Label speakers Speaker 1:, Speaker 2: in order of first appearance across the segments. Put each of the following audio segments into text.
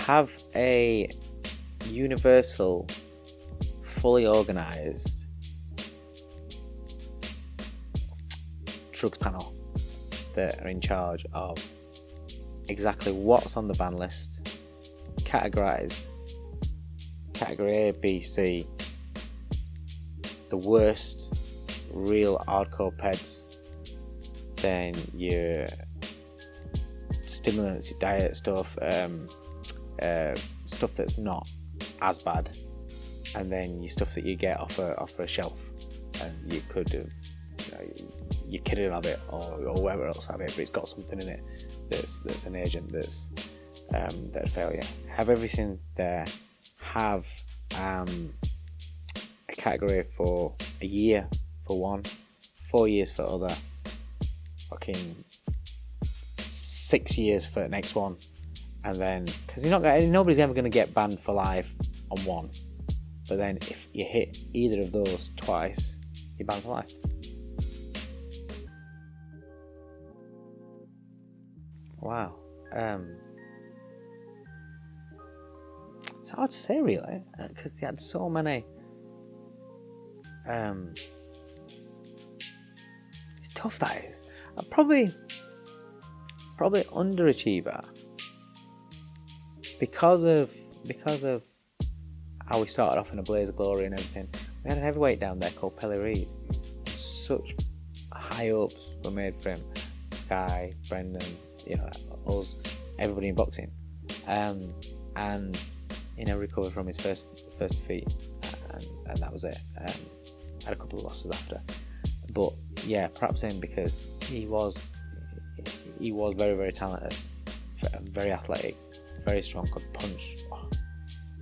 Speaker 1: have a universal, fully organised drugs panel that are in charge of exactly what's on the ban list, categorised, category A, B, C, the worst real hardcore peds, then your stimulants, your diet stuff, stuff that's not as bad, and then your stuff that you get off a shelf, and you could have, your kid will have it, or whoever else have it, but it's got something in it that's an agent that'd fail you. Have everything there. Have a category for a year for one, 4 years for other, fucking 6 years for the next one, and then because nobody's ever going to get banned for life on one, but then if you hit either of those twice, you're banned for life. Wow. It's hard to say really, because they had so many. It's tough, that is. Probably underachiever because of how we started off in a blaze of glory and everything. We had a heavyweight down there called Pelly Reid. Such high hopes were made for him. Sky, Brendan, us, everybody in boxing, and recovered from his first defeat, and that was it. Had a couple of losses after, but yeah, perhaps him because he was very, very talented, very athletic, very strong, could punch.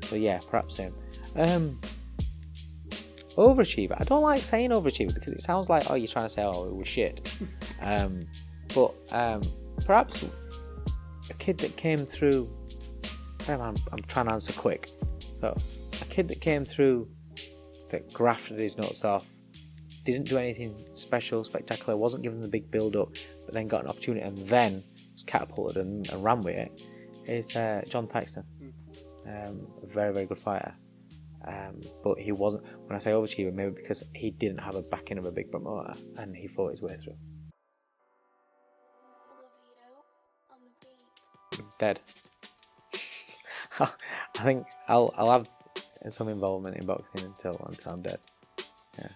Speaker 1: So yeah, perhaps him. Overachiever. I don't like saying overachiever because it sounds like you're trying to say it was shit. But perhaps a kid that came through. I'm trying to answer quick. So a kid that came through, that grafted his nuts off, didn't do anything special, spectacular, wasn't given the big build up, but then got an opportunity and then was catapulted and ran with it, is John Thaxton. A very, very good fighter. But he wasn't, when I say overachiever, maybe because he didn't have a backing of a big promoter and he fought his way through. Dead. I think I'll have some involvement in boxing until I'm dead. Yeah.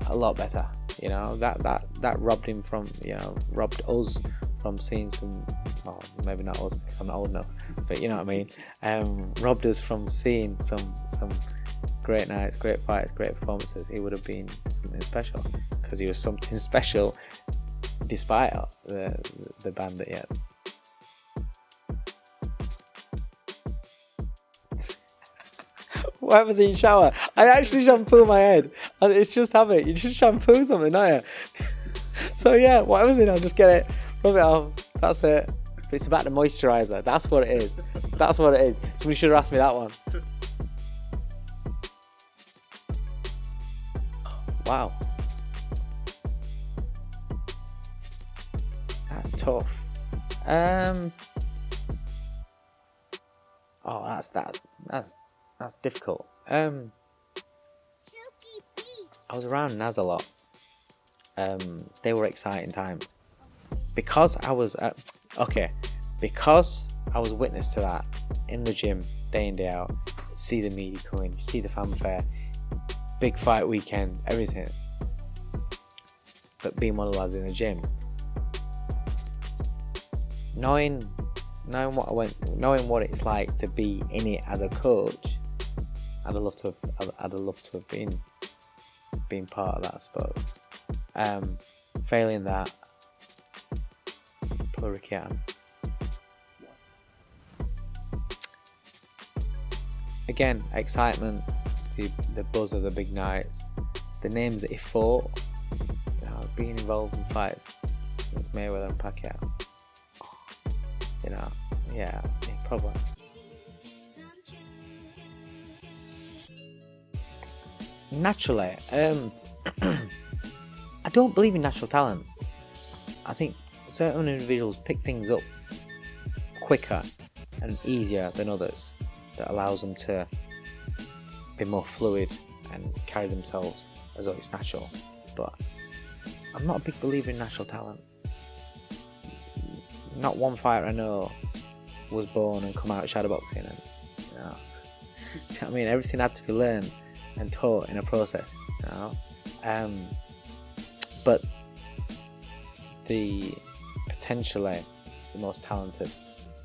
Speaker 1: A lot better, that robbed him from, robbed us from seeing some, well, maybe not us, I'm not old enough, but you know what I mean, robbed us from seeing some great nights, great fights, great performances. He would have been something special, because he was something special despite the band that he had. What happens in shower? I actually shampoo my head, and it's just habit. You just shampoo something, don't you? So yeah, whatever's in, I'll just get it, rub it off. That's it. But it's about the moisturiser. That's what it is. That's what it is. Somebody should have asked me that one. Wow. That's tough. That's difficult. I was around Naz a lot. They were exciting times because I was witness to that in the gym day in day out. See the media coming, see the fanfare, big fight weekend, everything. But being one of the lads in the gym, knowing what it's like to be in it as a coach, I'd have loved to have been part of that, I suppose. Failing that, poor Ricky Hatton. Again, excitement, the buzz of the big nights, the names that he fought, being involved in fights with Mayweather and Pacquiao. Yeah, probably. Naturally, I don't believe in natural talent. I think certain individuals pick things up quicker and easier than others. That allows them to be more fluid and carry themselves as though it's natural. But I'm not a big believer in natural talent. Not one fighter I know was born and come out shadowboxing, and you know what I mean, everything had to be learned and taught in a process, you know. But the potentially the most talented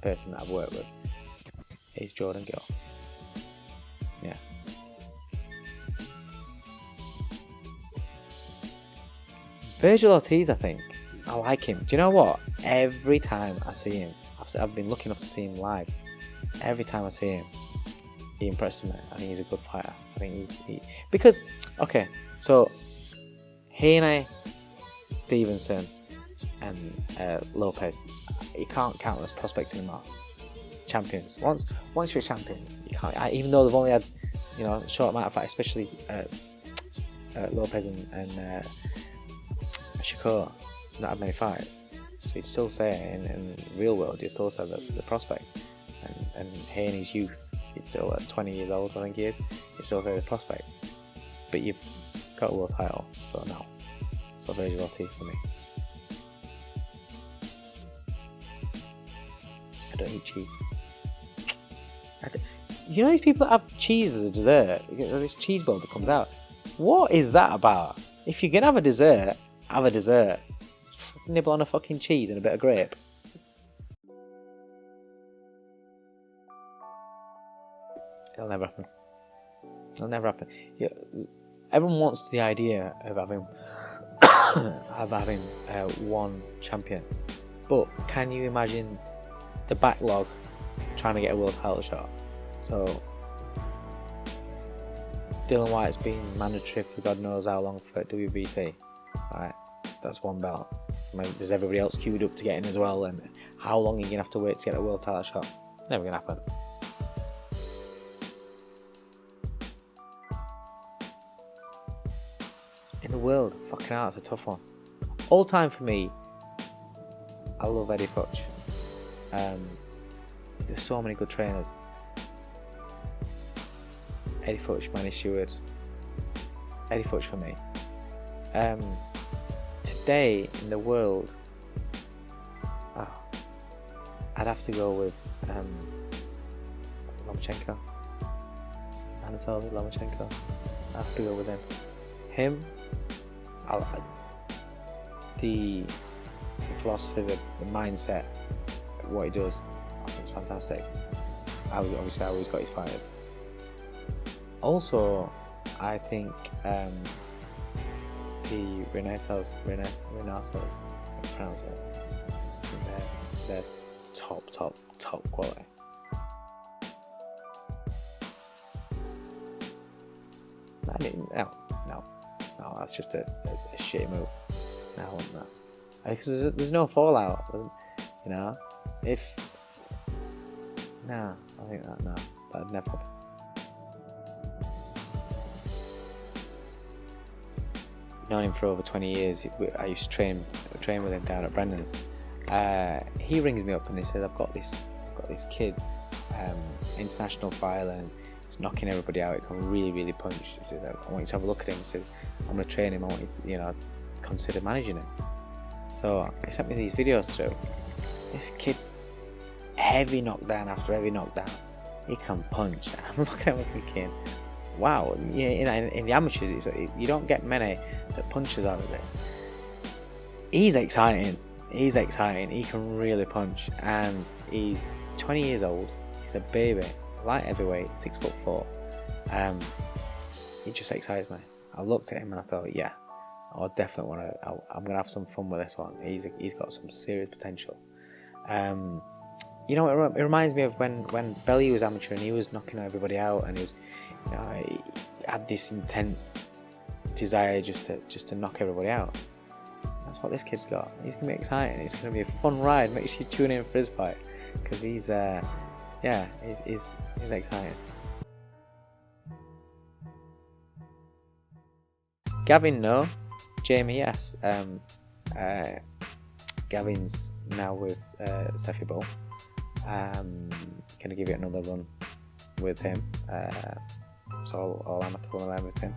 Speaker 1: person that I've worked with is Jordan Gill. Yeah. Virgil Ortiz, I think. I like him. Do you know what? Every time I see him, I've been lucky enough to see him live. Every time I see him, he impresses me. I think he's a good fighter. I think because, okay, so Haney, Stevenson, and Lopez, you can't count them as prospects anymore. Champions. Once you're a champion, you can't. Even though they've only had, you know, a short amount of fight, especially Lopez and Shakur, not had many fights. So you'd still say in the real world, you'd still say the prospects. And Haney's youth, he's still at 20 years old, I think he is. You'd still say the prospect. But you've got a world title, so no. So Virgil Ortiz for me. I don't eat cheese. You know these people that have cheese as a dessert? This cheese bowl that comes out. What is that about? If you're gonna have a dessert, have a dessert. Nibble on a fucking cheese and a bit of grape. It'll never happen. It'll never happen. Everyone wants the idea of having one champion, but can you imagine the backlog trying to get a world title shot? So Dylan White's been mandatory for God knows how long for WBC. Right, that's one belt. I mean, there's everybody else queued up to get in as well, and how long are you gonna have to wait to get a world title shot? Never gonna happen. In the world, fucking hell, it's a tough one. All time for me, I love Eddie Futch. There's so many good trainers. Eddie Futch, Manny Stewart. Eddie Futch for me. Today in the world, I'd have to go with Lomachenko. Anatoly Lomachenko. I have to go with him. Him, the philosophy, the mindset, what he does, I think it's fantastic. Obviously, I always got his fighters. Also, I think the Renaissance, I pronounce it. They're top quality. No, that's just a shitty move. No. Because there's no fallout, you know. I think that'd never happen. I've known him for over 20 years. I used to train with him down at Brendan's. He rings me up and he says, I've got this kid, international fighter, and he's knocking everybody out. He can really punch. He says, I want you to have a look at him. He says, I'm going to train him. I want you to, consider managing him. So he sent me these videos through. This kid's heavy knockdown after heavy knockdown. He can punch. And I'm looking at him thinking, wow. In the amateurs, you don't get many that punches out of this. He's exciting. He can really punch, and he's 20 years old. He's a baby, light heavyweight, 6'4". He just excites me. I looked at him and I thought, yeah, I definitely I'm gonna have some fun with this one. He's got some serious potential. It reminds me of when Belly was amateur and he was knocking everybody out, and he had this intent desire just to knock everybody out. That's what this kid's got. He's gonna be exciting. It's gonna be a fun ride. Make sure you tune in for his fight, because he's exciting. Gavin, no. Jamie, yes. Gavin's now with Steffi Bull. Gonna give it another run with him. So all amicable and everything.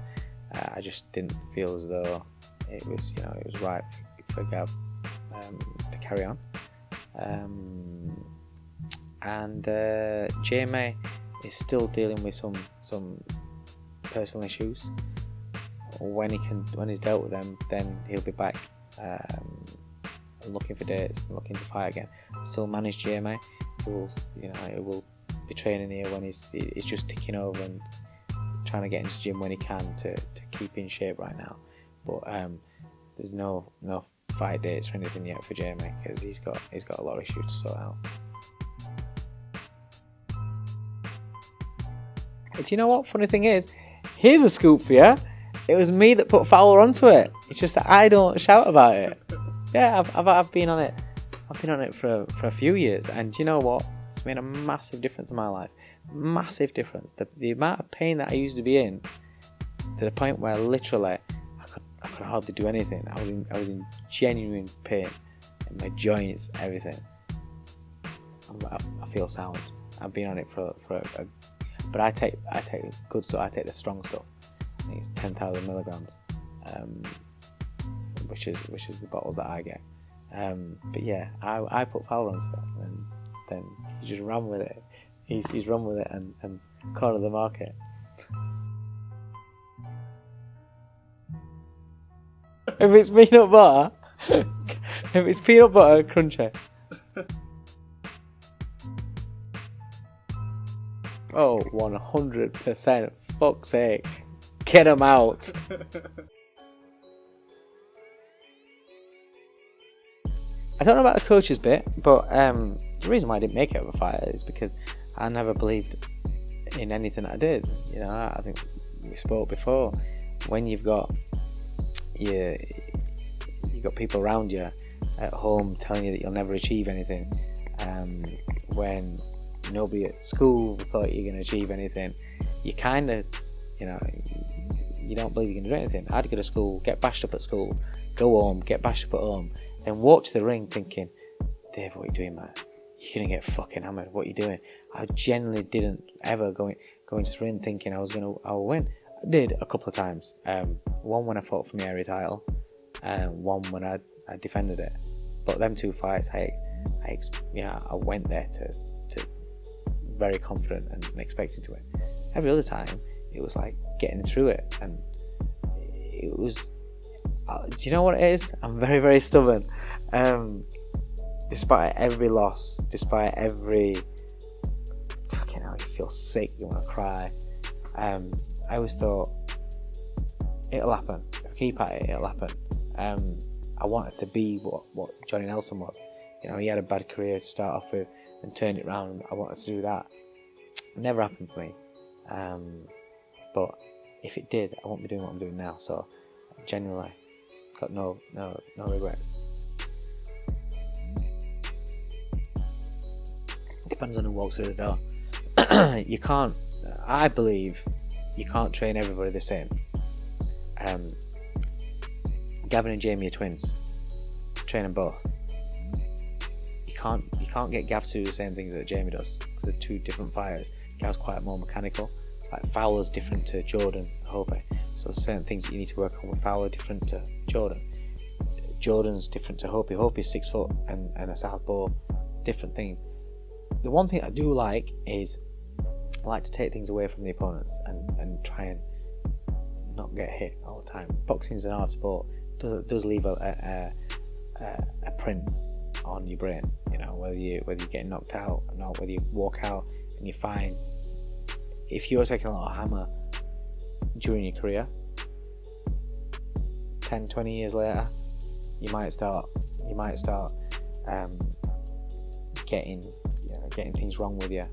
Speaker 1: I just didn't feel as though it was right for Gav to carry on. And Jamie is still dealing with some personal issues. When he's dealt with them, then he'll be back looking for dates and looking to fight again. Still manage Jamie. He will be training here when he's just ticking over and trying to get into the gym when he can to keep in shape right now. But there's no fight dates or anything yet for Jamie because he's got a lot of issues to sort out. But you know what? Funny thing is, here's a scoop for you. It was me that put Fowler onto it. It's just that I don't shout about it. Yeah, I've been on it. I've been on it for a few years, and you know what? It's made a massive difference in my life. Massive difference. The amount of pain that I used to be in, to the point where literally I could hardly do anything. I was in genuine pain in my joints, everything. I feel sound. I've been on it but I take good stuff. I take the strong stuff. I think it's 10,000 milligrams, which is the bottles that I get. But yeah, I put Fowler onto it, and then he just ran with it. He's run with it and cornered the market. If it's peanut butter, crunchy. Oh, 100%. Fuck's sake. Get him out. I don't know about the coaches bit, but the reason why I didn't make it of a fighter is because I never believed in anything that I did. I think we spoke before. When you've got people around you at home telling you that you'll never achieve anything, when nobody at school thought you were going to achieve anything, you kind of, you don't believe you can do anything. I'd go to school, get bashed up at school, go home, get bashed up at home, then walk to the ring thinking, Dave, what are you doing, man? You're going to get fucking hammered. What are you doing? I genuinely didn't ever go into the ring thinking I will win. I did a couple of times. One when I fought for my area title, one when I defended it. But them two fights, I went there to very confident and expected to win. Every other time, it was like getting through it, and it was. Do you know what it is? I'm very, very stubborn. Despite every loss, despite every fucking hell, you feel sick, you want to cry. I always thought it'll happen. If I keep at it, it'll happen. I wanted to be what Johnny Nelson was. He had a bad career to start off with and turned it around. I wanted to do that. It never happened for me. But if it did, I won't be doing what I'm doing now. So genuinely, got no regrets. It depends on who walks through the door. I believe you can't train everybody the same. Gavin and Jamie are twins. Train them both. You can't get Gav to do the same things that Jamie does, because they're two different fighters. Gav's quite more mechanical. Like Fowler's different to Jordan Hope. So certain things that you need to work on with Fowler different to Jordan. Jordan's different to Hope. Hope is 6 foot and a southpaw. Different thing. The one thing I do like is I like to take things away from the opponents and try and not get hit all the time. Boxing is an hard sport. Does leave a print on your brain. Whether you're getting knocked out or not, whether you walk out and you're fine. If you're taking a lot of hammer during your career, 10, 20 years later, you might start getting things wrong with your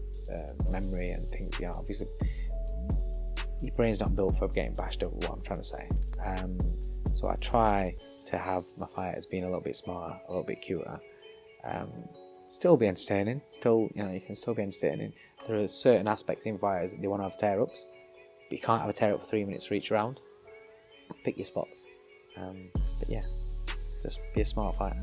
Speaker 1: memory and things. Obviously, your brain's not built for getting bashed over. What I'm trying to say. So I try to have my fighters being a little bit smarter, a little bit cuter. Still be entertaining. Still, you can still be entertaining. There are certain aspects in fighters that they want to have tear-ups, but you can't have a tear-up for 3 minutes for each round. Pick your spots. But yeah, just be a smart fighter.